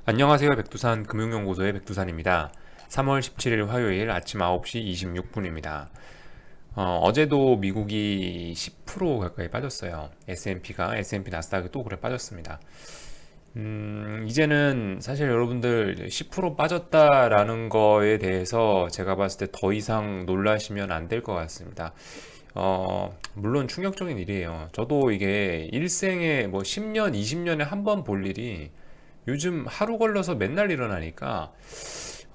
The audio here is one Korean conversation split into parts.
안녕하세요. 백두산 금융연구소의 백두산입니다. 3월 17일 화요일 아침 9시 26분입니다. 어제도 미국이 10% 가까이 빠졌어요. S&P 나스닥이 또 그래 빠졌습니다. 이제는 사실 여러분들 10% 빠졌다라는 거에 대해서 제가 봤을 때 더 이상 놀라시면 안 될 것 같습니다. 물론 충격적인 일이에요. 저도 이게 일생에 뭐 10년, 20년에 한 번 볼 일이 요즘 하루 걸러서 맨날 일어나니까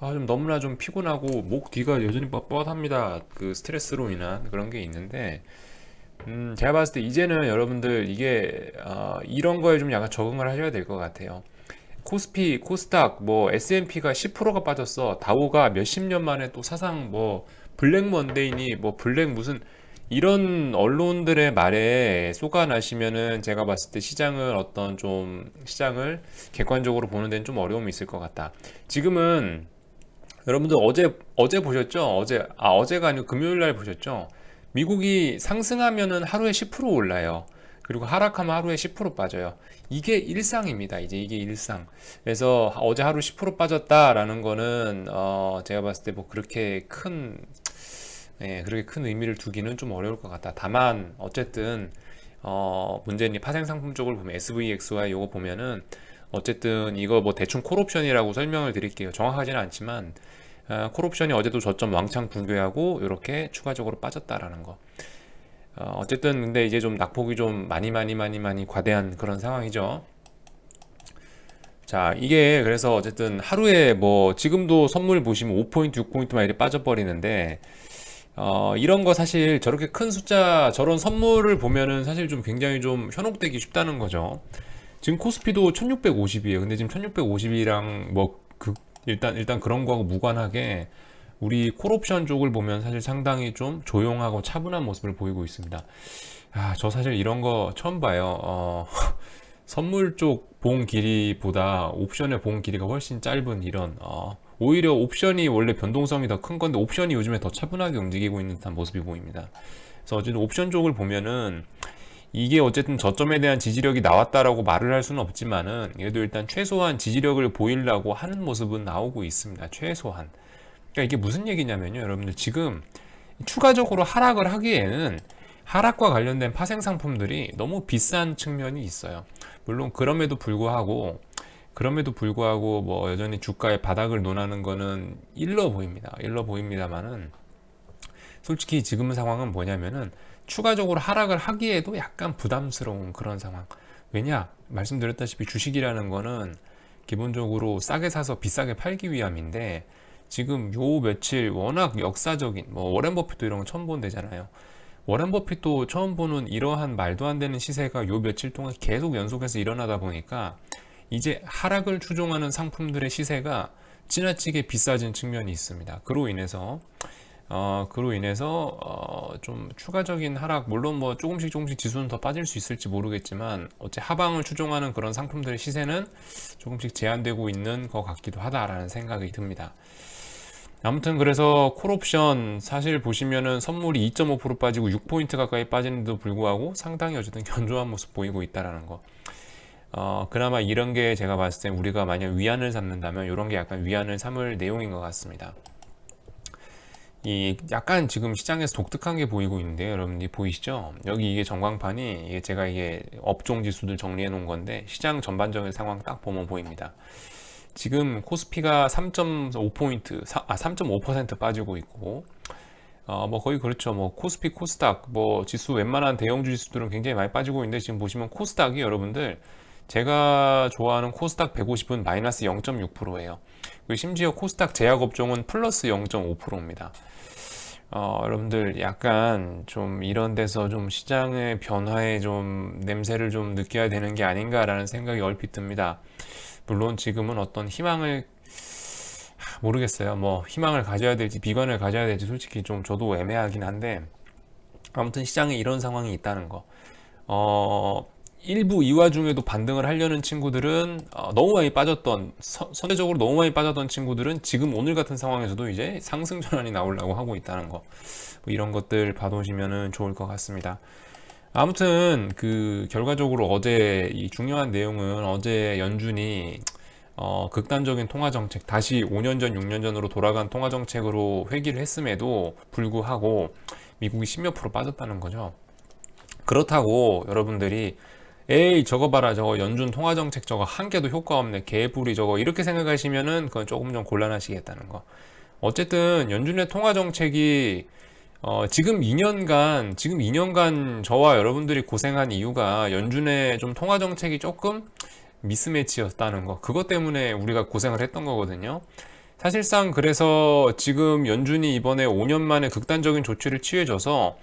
좀 너무나 좀 피곤하고 목 뒤가 여전히 뻣뻣합니다. 그 스트레스로 인한 그런 게 있는데 제가 봤을 때 이제는 여러분들 이게 이런 거에 좀 약간 적응을 하셔야 될 것 같아요. 코스피, 코스닥, 뭐 S&P가 10%가 빠졌어. 다우가 몇십 년 만에 또 사상 뭐 블랙 먼데이니 뭐 블랙 무슨 이런 언론들의 말에 쏘가나시면은 제가 봤을 때 시장을 어떤 좀 시장을 객관적으로 보는 데는 좀 어려움이 있을 것 같다. 지금은 여러분들 어제 보셨죠? 어제가 아니고 금요일 날 보셨죠? 미국이 상승하면은 하루에 10% 올라요. 그리고 하락하면 하루에 10% 빠져요. 이게 일상입니다. 이제 이게 일상. 그래서 어제 하루 10% 빠졌다라는 거는 제가 봤을 때 뭐 그렇게 큰 의미를 두기는 좀 어려울 것 같다. 다만 어쨌든 문제는 파생 상품 쪽을 보면 SVXY 요거 보면은 어쨌든 이거 뭐 대충 콜옵션이라고 설명을 드릴게요. 정확하지는 않지만 콜옵션이 어제도 저점 왕창 붕괴하고 이렇게 추가적으로 빠졌다라는 거. 어쨌든 근데 이제 좀 낙폭이 좀 많이 과대한 그런 상황이죠. 자, 이게 그래서 어쨌든 하루에 뭐 지금도 선물 보시면 5포인트, 6포인트만 이렇게 빠져버리는데 이런 거 사실 저렇게 큰 숫자 저런 선물을 보면은 사실 좀 굉장히 좀 현혹되기 쉽다는 거죠. 지금 코스피도 1650이에요. 근데 지금 1650이랑 뭐 일단 그런 거하고 무관하게 우리 콜옵션 쪽을 보면 사실 상당히 좀 조용하고 차분한 모습을 보이고 있습니다. 저 사실 이런 거 처음 봐요. 선물 쪽 봉 길이보다 옵션의 봉 길이가 훨씬 짧은 이런 오히려 옵션이 원래 변동성이 더 큰 건데 옵션이 요즘에 더 차분하게 움직이고 있는 듯한 모습이 보입니다. 그래서 어쨌든 옵션 쪽을 보면은 이게 어쨌든 저점에 대한 지지력이 나왔다라고 말을 할 수는 없지만은 그래도 일단 최소한 지지력을 보이려고 하는 모습은 나오고 있습니다. 최소한. 그러니까 이게 무슨 얘기냐면요. 여러분들 지금 추가적으로 하락을 하기에는 하락과 관련된 파생 상품들이 너무 비싼 측면이 있어요. 물론 그럼에도 불구하고 뭐 여전히 주가의 바닥을 논하는 거는 일러 보입니다. 일러 보입니다만은 솔직히 지금 상황은 뭐냐면은 추가적으로 하락을 하기에도 약간 부담스러운 그런 상황. 왜냐? 말씀드렸다시피 주식이라는 거는 기본적으로 싸게 사서 비싸게 팔기 위함인데 지금 요 며칠 워낙 역사적인 뭐 워렌 버핏도 이런 거 처음 본대잖아요. 워렌 버핏도 처음 보는 이러한 말도 안 되는 시세가 요 며칠 동안 계속 연속해서 일어나다 보니까 이제 하락을 추종하는 상품들의 시세가 지나치게 비싸진 측면이 있습니다. 그로 인해서 좀 추가적인 하락, 물론 뭐 조금씩 지수는 더 빠질 수 있을지 모르겠지만 어째 하방을 추종하는 그런 상품들의 시세는 조금씩 제한되고 있는 것 같기도 하다라는 생각이 듭니다. 아무튼 그래서 콜옵션 사실 보시면은 선물이 2.5% 빠지고 6포인트 가까이 빠지는데도 불구하고 상당히 어쨌든 견조한 모습 보이고 있다라는 거. 그나마 이런 게 제가 봤을 때 우리가 만약 위안을 삼는다면 이런 게 약간 위안을 삼을 내용인 것 같습니다. 이 약간 지금 시장에서 독특한 게 보이고 있는데요. 여러분이 보이시죠? 여기 이게 전광판이 이게 제가 이게 업종 지수들 정리해 놓은 건데 시장 전반적인 상황 딱 보면 보입니다. 지금 코스피가 3.5포인트, 3.5% 빠지고 있고 뭐 거의 그렇죠. 뭐 코스피, 코스닥 뭐 지수 웬만한 대형주 지수들은 굉장히 많이 빠지고 있는데 지금 보시면 코스닥이 여러분들 제가 좋아하는 코스닥 150은 마이너스 0.6%예요. 그리고 심지어 코스닥 제약업종은 플러스 0.5%입니다. 여러분들 약간 좀 이런 데서 좀 시장의 변화의 좀 냄새를 좀 느껴야 되는 게 아닌가라는 생각이 얼핏 듭니다. 물론 지금은 어떤 희망을 모르겠어요. 뭐 희망을 가져야 될지 비관을 가져야 될지 솔직히 좀 저도 애매하긴 한데 아무튼 시장에 이런 상황이 있다는 거. 일부 이 와중에도 반등을 하려는 친구들은 너무 많이 빠졌던 선제적으로 너무 많이 빠졌던 친구들은 지금 오늘 같은 상황에서도 이제 상승 전환이 나오려고 하고 있다는 거. 뭐 이런 것들 봐두시면은 좋을 것 같습니다. 아무튼 그 결과적으로 어제 이 중요한 내용은 어제 연준이 극단적인 통화 정책, 다시 5년 전, 6년 전으로 돌아간 통화 정책으로 회귀를 했음에도 불구하고 미국이 10몇 프로 빠졌다는 거죠. 그렇다고 여러분들이 에이 저거 봐라, 저거 연준 통화 정책 저거 한 개도 효과 없네, 개뿔이 저거, 이렇게 생각하시면은 그건 조금 좀 곤란하시겠다는 거. 어쨌든 연준의 통화 정책이 지금 2년간 저와 여러분들이 고생한 이유가 연준의 좀 통화 정책이 조금 미스매치였다는 거. 그것 때문에 우리가 고생을 했던 거거든요. 사실상 그래서 지금 연준이 이번에 5년 만에 극단적인 조치를 취해줘서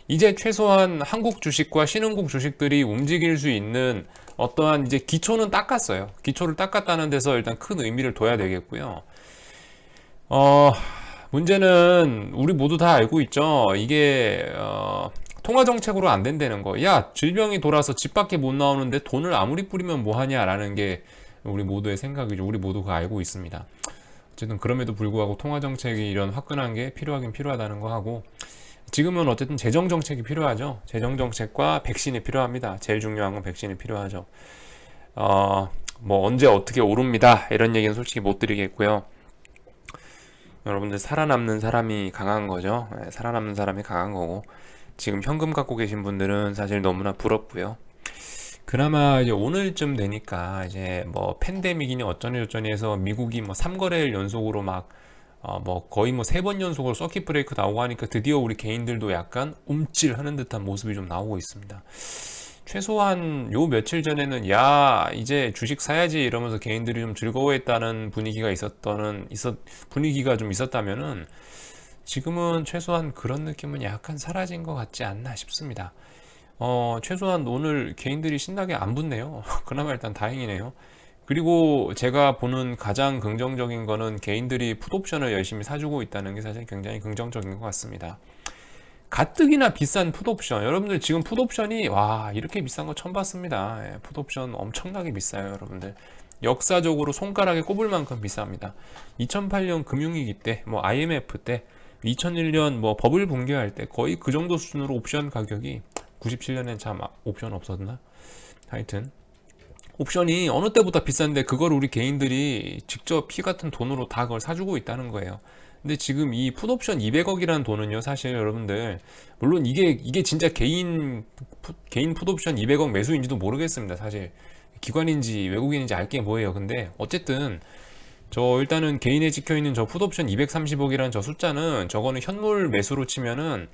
이제 최소한 한국 주식과 신흥국 주식들이 움직일 수 있는 어떠한 이제 기초는 닦았어요. 기초를 닦았다는 데서 일단 큰 의미를 둬야 되겠고요. 문제는 우리 모두 다 알고 있죠. 이게 통화 정책으로 안 된다는 거. 야, 질병이 돌아서 집 밖에 못 나오는데 돈을 아무리 뿌리면 뭐 하냐라는 게 우리 모두의 생각이죠. 우리 모두가 알고 있습니다. 어쨌든 그럼에도 불구하고 통화 정책이 이런 화끈한 게 필요하긴 필요하다는 거 하고, 지금은 어쨌든 재정 정책이 필요하죠. 재정 정책과 백신이 필요합니다. 제일 중요한 건 백신이 필요하죠. 뭐 언제 어떻게 오릅니다, 이런 얘기는 솔직히 못 드리겠고요. 여러분들 살아남는 사람이 강한 거죠. 살아남는 사람이 강한 거고, 지금 현금 갖고 계신 분들은 사실 너무나 부럽고요. 그나마 이제 오늘쯤 되니까 이제 뭐 팬데믹이니 어쩌니 저쩌니 해서 미국이 뭐 3거래일 연속으로 막 뭐 거의 뭐 3번 연속으로 서킷 브레이크 나오고 하니까 드디어 우리 개인들도 약간 움찔하는 듯한 모습이 좀 나오고 있습니다. 최소한 요 며칠 전에는 야 이제 주식 사야지 이러면서 개인들이 좀 즐거워했다는 분위기가 좀 있었다면은 지금은 최소한 그런 느낌은 약간 사라진 것 같지 않나 싶습니다. 최소한 오늘 개인들이 신나게 안 붙네요. 그나마 일단 다행이네요. 그리고 제가 보는 가장 긍정적인 거는 개인들이 풋옵션을 열심히 사주고 있다는 게 사실 굉장히 긍정적인 것 같습니다. 가뜩이나 비싼 풋옵션, 여러분들 지금 풋옵션이 와 이렇게 비싼 거 처음 봤습니다. 풋옵션 엄청나게 비싸요, 여러분들. 역사적으로 손가락에 꼽을 만큼 비쌉니다. 2008년 금융위기 때, 뭐 IMF 때, 2001년 뭐 버블 붕괴할 때 거의 그 정도 수준으로 옵션 가격이, 97년엔 참 옵션 없었나? 하여튼 옵션이 어느 때보다 비싼데 그걸 우리 개인들이 직접 피 같은 돈으로 다 그걸 사주고 있다는 거예요. 근데 지금 이 풋옵션 200억이라는 돈은요, 사실 여러분들 물론 이게 진짜 개인 풋옵션 200억 매수인지도 모르겠습니다. 사실 기관인지 외국인인지 알게 뭐예요. 근데 어쨌든 저 일단은 개인에 찍혀있는 저 풋옵션 230억이라는 저 숫자는, 저거는 현물 매수로 치면은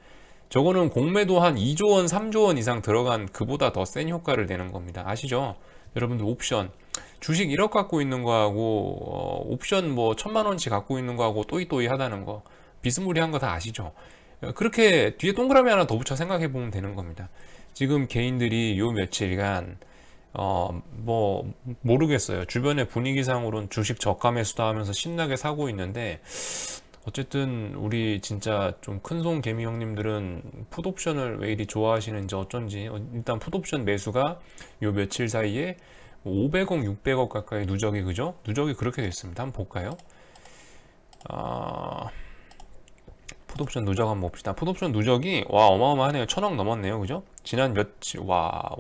저거는 공매도 한 2조 원, 3조 원 이상 들어간 그보다 더 센 효과를 내는 겁니다. 아시죠? 여러분들 옵션 주식 1억 갖고 있는 거하고 옵션 뭐 1,000만 원치 갖고 있는 거하고 또이또이 하다는 거, 비스무리한 거 다 아시죠? 그렇게 뒤에 동그라미 하나 더 붙여 생각해 보면 되는 겁니다. 지금 개인들이 요 며칠간 뭐 모르겠어요. 주변의 분위기상으로는 주식 저가 매수다 하면서 신나게 사고 있는데, 어쨌든 우리 진짜 좀 큰손 개미 형님들은 풋옵션을 왜 이리 좋아하시는지 어쩐지, 일단 풋옵션 매수가 요 며칠 사이에 500억, 600억 가까이 누적이, 그죠? 누적이 그렇게 됐습니다. 한번 볼까요? 풋옵션 누적 한번 봅시다. 풋옵션 누적이 와 어마어마하네요. 1,000억 넘었네요. 그죠? 지난 며칠, 와우.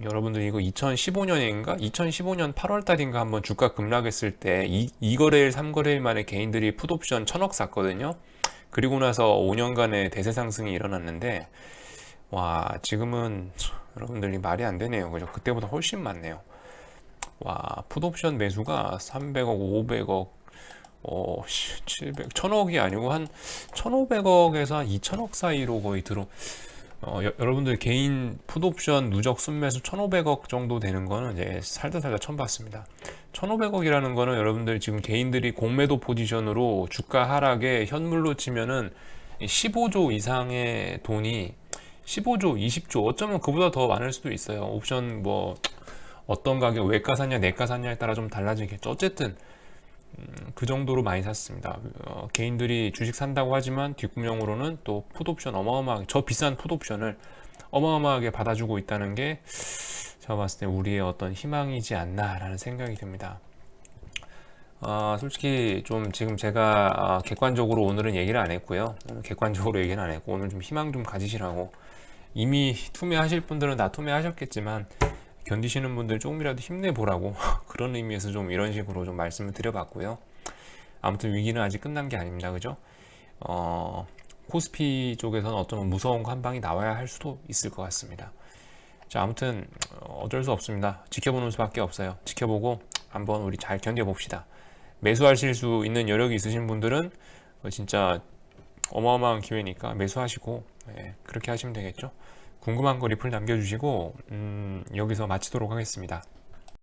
여러분들 이거 2015년인가? 2015년 8월달인가 한번 주가 급락했을 때 2거래일, 3거래일 만에 개인들이 풋옵션 1,000억 샀거든요. 그리고 나서 5년간의 대세 상승이 일어났는데, 와 지금은 여러분들이 말이 안 되네요. 그죠? 그때보다 훨씬 많네요. 와 풋옵션 매수가 300억, 500억, 700, 1,000억이 아니고 한 1,500억에서 한 2,000억 사이로 거의 여러분들 개인 풋옵션 누적 순매수 1,500억 정도 되는 거는 이제 살다 처음 봤습니다. 1,500억이라는 거는 여러분들 지금 개인들이 공매도 포지션으로 주가 하락에 현물로 치면은 15조 이상의 돈이, 15조, 20조, 어쩌면 그보다 더 많을 수도 있어요. 옵션 뭐 어떤 가격, 외가 샀냐 내가 샀냐에 따라 좀 달라지겠죠. 어쨌든 그 정도로 많이 샀습니다. 개인들이 주식 산다고 하지만 뒷구멍으로는 또 풋옵션 어마어마하게, 저 비싼 풋옵션을 어마어마하게 받아주고 있다는 게 제가 봤을 때 우리의 어떤 희망이지 않나라는 생각이 듭니다. 솔직히 좀 지금 제가 객관적으로 오늘은 얘기를 안 했고요. 객관적으로 얘기는 안 했고, 오늘 좀 희망 좀 가지시라고. 이미 투매하실 분들은 다 투매하셨겠지만 견디시는 분들 조금이라도 힘내보라고 그런 의미에서 좀 이런 식으로 좀 말씀을 드려봤고요. 아무튼 위기는 아직 끝난 게 아닙니다. 그죠? 코스피 쪽에서는 어떤 무서운 거 한 방이 나와야 할 수도 있을 것 같습니다. 자, 아무튼 어쩔 수 없습니다. 지켜보는 수밖에 없어요. 지켜보고 한번 우리 잘 견뎌봅시다. 매수하실 수 있는 여력이 있으신 분들은 진짜 어마어마한 기회니까 매수하시고, 예, 그렇게 하시면 되겠죠. 궁금한 거 리플 남겨주시고 여기서 마치도록 하겠습니다.